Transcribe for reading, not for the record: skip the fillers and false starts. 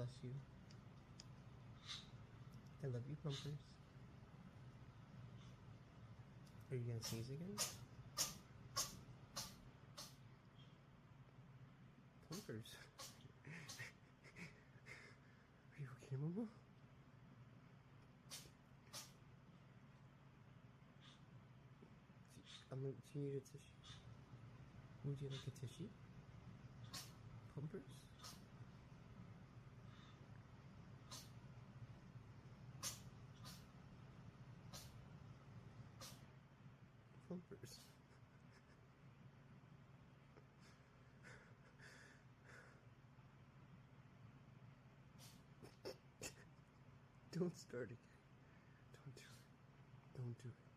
bless you. I love you, Pumpers. Are you gonna sneeze again? Pumpers. Are you okay, Mama? Do you need a tissue? Would you like a tissue? Pumpers? Pumpers. Don't start again. Don't do it. Don't do it.